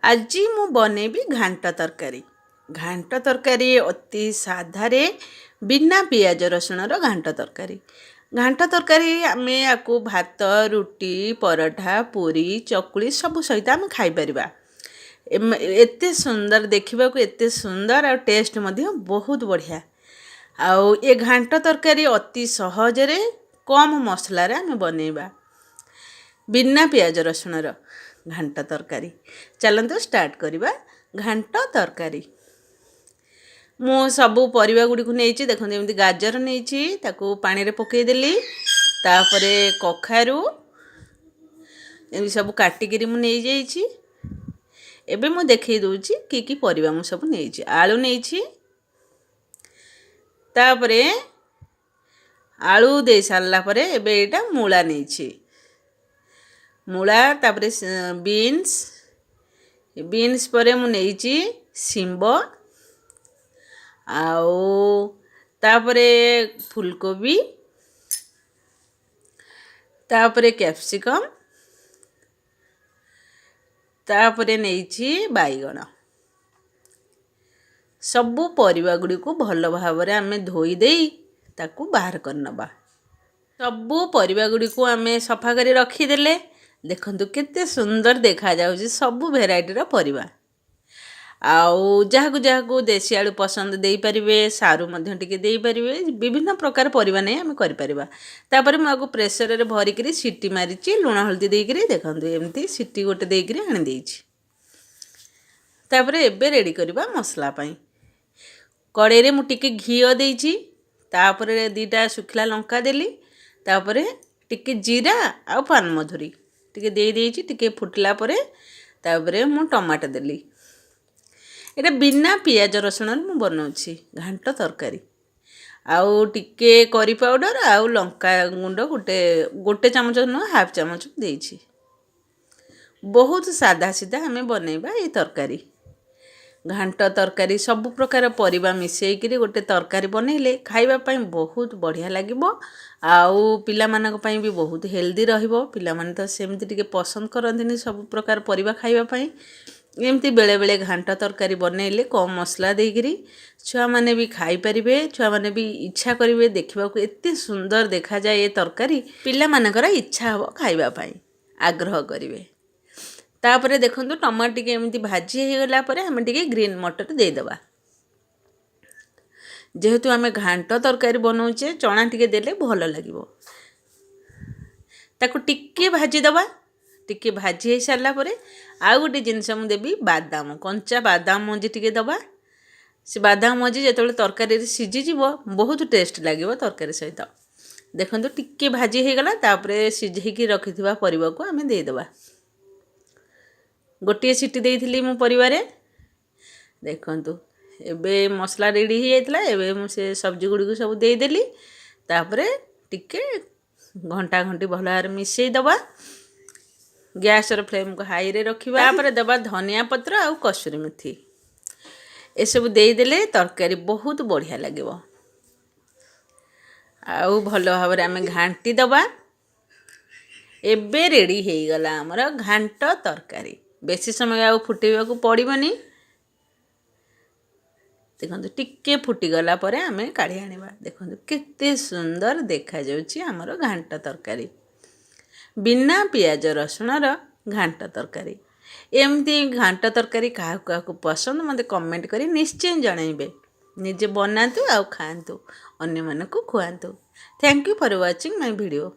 आज मु बनैबी घांट तरकारी। घांट तरकारी अति साधारे बिना पियाज रसुण घांट तरकारी। घांट तरकारी आम आपको भात रुटी पराठा पूरी चकुली सब सहित आम खाई परिबा। एते सुंदर देखा एते सुंदर और टेस्ट मध्य बहुत बढ़िया। आउ ये घांट तरकारी अति सहजरे कम मसलार आम बनैबा बिना पियाज रसुण घांट तरकारी। चलते स्टार्ट करवा घांट तरकारी। मु सबू परिबा गुडी को नहीं देखो एमती गाजर नहीं ताकू पानी रे पकईदेली तापरे कखारू एमती सब काटिकी मु नहीं जाइछि। एबे मु देखई दउछि कि परिबा मु सब नहीं आलू नहीं तापरे आलू दे सारला परे एबे एटा मूला नहीं मूला तापरे बीन्स बीन्स परे मु नहीं सिंब आउ तापरे फूलकोबी तापरे कैप्सिकम तापरे नहीं बैगण सबू परिबा गुडी को भल भाव आमे धोई देई ताकू बाहर करनबा। सबू परिबा गुडी को आमे सफा करी रखीदेले देखंतु केते सुंदर देखा जाउछि। सबू भेराइटीर परिबा आउ जहाँ देसी आलू पसंद दे पारिबे सारू मध्य टिके दे पारिबे विभिन्न प्रकार परिबा नै आमे करि परिबा। तापर म आगु प्रेशर रे भरी करी सीटी मारिछि लुण हल्दी दे करी देखंतु एमती सीटी गोटे दे करी आनि देछि। तापर एबे रेडी करबा मसला पई कड़े रे मु टिके घियो देछि तापर दीटा सुखला लंका देली तापर टिके जीरा आ पान मधुरी टिके दे देछि टिके फुटला परे तापर मु टमाटो देली। एटा बिना पियाज रसुण मु बनाउछि घांट तरकारी। आउ टिके करी पाउडर आउ लंका गुंड गोटे गोटे चमच न हाफ चमच देछि। बहुत सादा सीधा हमें बनैबा ये तरकारी। घांट तरकारी सब प्रकार परिबा मिसई करी गोटे तरकारी बनैले खाइबा पई बहुत बढ़िया लागिबो। आउ पिला मानक पई भी बहुत हेल्दी रहिबो। पिला माने तो सेमती टिके पसंद करंतिनी सब प्रकार परिबा खाइबा पई एमती बेले बेले घांट तरकारी बनैले कम मसला देकरी छुआ माने भी खाई परिबे। छुआ माने भी इच्छा करिवे देखिबा को एते सुंदर देखा जाए ये तरकारी पिला मानकर इच्छा हो खाइबा पई आग्रह करिवे। तापरे देखंतु टमाटो टिके एमती भाजी हे गला परे हम टिके ग्रीन मटर दे देबा। जेहेतु आमे घांट तरकारी बनाउचे चना टिके देले भलो लागिबो। ताको टिके भाजी दबा टिके भाजी हे सारला परे आउ गोटे जिनस मु देबी बादाम कंचा बादाम मंजी टिके दबा। से बादाम मंजी जेतले तरकारी रे सिझी जीवो बहुत टेस्ट लागिबो तरकारी सहित। देखंतु टिके भाजी हे गला तापरे सिझेई की रखिथिबा परिबा को आमे दे देबा। गोटे सीटी देइथिली मु परिवारे देखंतु एबे मसला रेडी हो जाइतला। एबे मु से सब्जी गुडी को सब दे देली तापरे टिके घंटा घंटी भलार मिसई दबा। गैस र फ्लेम को हाई रे रखिबा तापरे दबा धनिया पत्र आ कसूरी मेथी ए सब दे देले तरकारी बहुत बढ़िया लागिबो। आउ भलो भाबरे आमे घांटी दबा। एबे रेडी हे गला हमर घांट तरकारी। बेसी समय आउ फुटेबा को पड़िबनी। देखंतु टिके फुटी गला परे आमे काढी आनिबा। देखंतु केते सुंदर देखा जाउची हमर घांट तरकारी बिना पियाज रसुण घांट तरकारी। एमती घांट तरकारी क्या पसंद मते कमेंट करी निश्चय जणाइबे। निजे बनातु आउ खातु अन्य मानकु खुआतु। Thank you for watching my video.